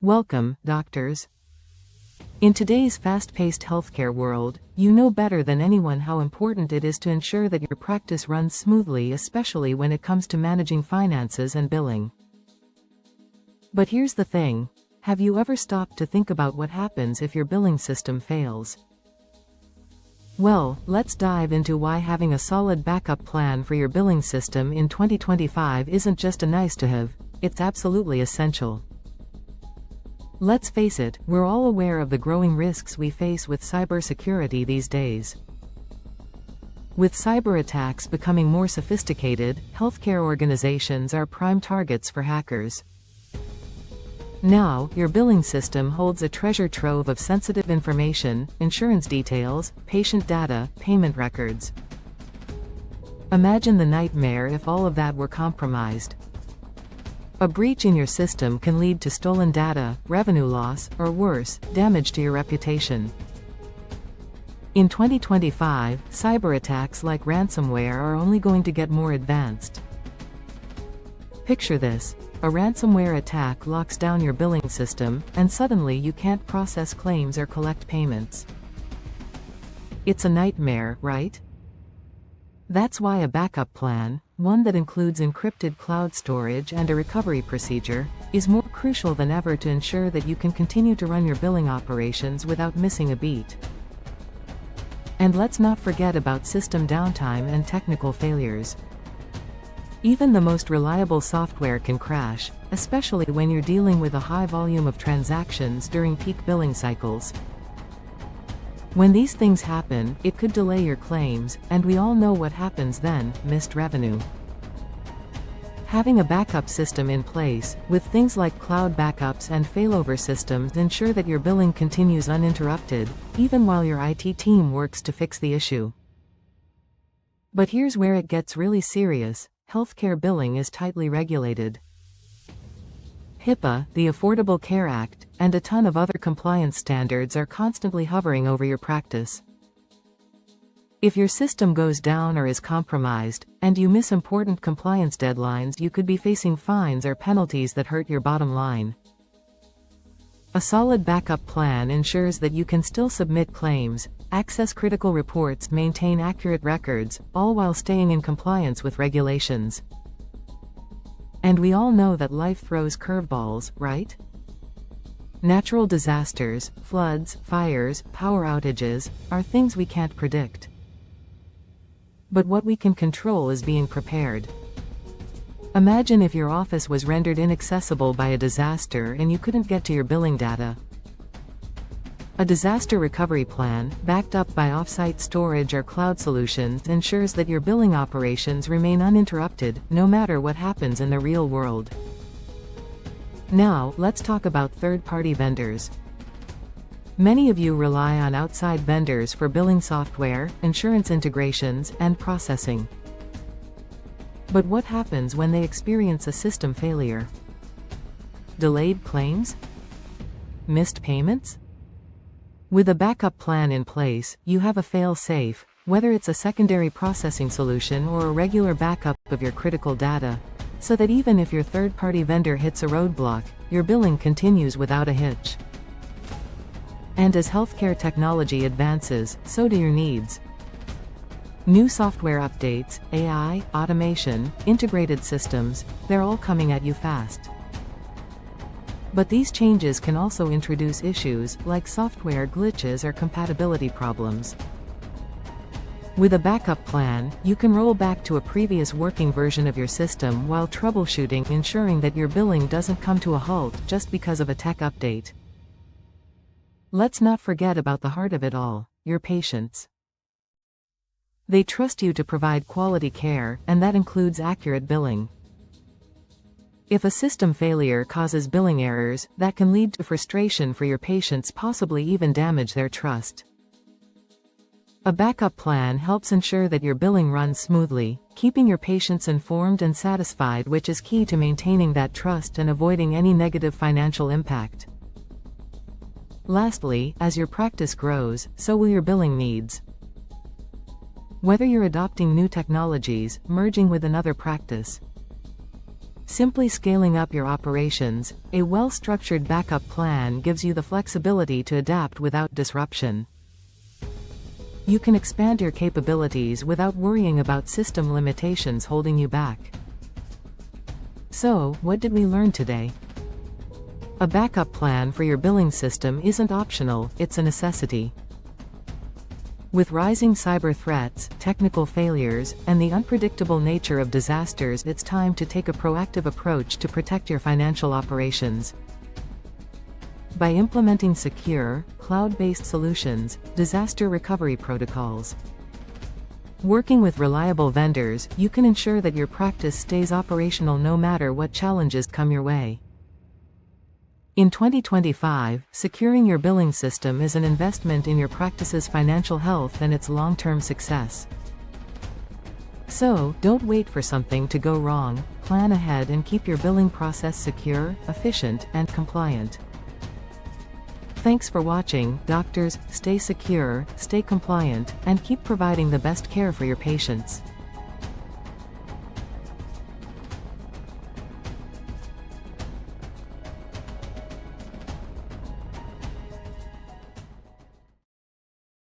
Welcome, doctors. In today's fast-paced healthcare world, you know better than anyone how important it is to ensure that your practice runs smoothly, especially when it comes to managing finances and billing. But here's the thing. Have you ever stopped to think about what happens if your billing system fails? Well, let's dive into why having a solid backup plan for your billing system in 2025 isn't just a nice-to-have, it's absolutely essential. Let's face it, we're all aware of the growing risks we face with cybersecurity these days. With cyberattacks becoming more sophisticated, healthcare organizations are prime targets for hackers. Now, your billing system holds a treasure trove of sensitive information, insurance details, patient data, payment records. Imagine the nightmare if all of that were compromised. A breach in your system can lead to stolen data, revenue loss, or worse, damage to your reputation. In 2025, cyberattacks like ransomware are only going to get more advanced. Picture this. A ransomware attack locks down your billing system, and suddenly you can't process claims or collect payments. It's a nightmare, right? That's why a backup plan, one that includes encrypted cloud storage and a recovery procedure, is more crucial than ever to ensure that you can continue to run your billing operations without missing a beat. And let's not forget about system downtime and technical failures. Even the most reliable software can crash, especially when you're dealing with a high volume of transactions during peak billing cycles. When these things happen, it could delay your claims, and we all know what happens then: missed revenue. Having a backup system in place, with things like cloud backups and failover systems, ensure that your billing continues uninterrupted, even while your IT team works to fix the issue. But here's where it gets really serious. Healthcare billing is tightly regulated. HIPAA, the Affordable Care Act, and a ton of other compliance standards are constantly hovering over your practice. If your system goes down or is compromised, and you miss important compliance deadlines, you could be facing fines or penalties that hurt your bottom line. A solid backup plan ensures that you can still submit claims, access critical reports, maintain accurate records, all while staying in compliance with regulations. And we all know that life throws curveballs, right? Natural disasters, floods, fires, power outages, are things we can't predict. But what we can control is being prepared. Imagine if your office was rendered inaccessible by a disaster and you couldn't get to your billing data. A disaster recovery plan, backed up by off-site storage or cloud solutions, ensures that your billing operations remain uninterrupted, no matter what happens in the real world. Now, let's talk about third-party vendors. Many of you rely on outside vendors for billing software, insurance integrations, and processing. But what happens when they experience a system failure? Delayed claims? Missed payments? With a backup plan in place, you have a fail-safe, whether it's a secondary processing solution or a regular backup of your critical data, so that even if your third-party vendor hits a roadblock, your billing continues without a hitch. And as healthcare technology advances, so do your needs. New software updates, AI, automation, integrated systems, they're all coming at you fast. But these changes can also introduce issues, like software glitches or compatibility problems. With a backup plan, you can roll back to a previous working version of your system while troubleshooting, ensuring that your billing doesn't come to a halt just because of a tech update. Let's not forget about the heart of it all, your patients. They trust you to provide quality care, and that includes accurate billing. If a system failure causes billing errors, that can lead to frustration for your patients, possibly even damage their trust. A backup plan helps ensure that your billing runs smoothly, keeping your patients informed and satisfied, which is key to maintaining that trust and avoiding any negative financial impact. Lastly, as your practice grows, so will your billing needs. Whether you're adopting new technologies, merging with another practice, Simply scaling up your operations, a well-structured backup plan gives you the flexibility to adapt without disruption. You can expand your capabilities without worrying about system limitations holding you back. So, what did we learn today? A backup plan for your billing system isn't optional, it's a necessity. With rising cyber threats, technical failures, and the unpredictable nature of disasters, it's time to take a proactive approach to protect your financial operations. By implementing secure, cloud-based solutions, disaster recovery protocols, working with reliable vendors, you can ensure that your practice stays operational no matter what challenges come your way. In 2025, securing your billing system is an investment in your practice's financial health and its long-term success. So, don't wait for something to go wrong, plan ahead and keep your billing process secure, efficient, and compliant. Thanks for watching, doctors. Stay secure, stay compliant, and keep providing the best care for your patients.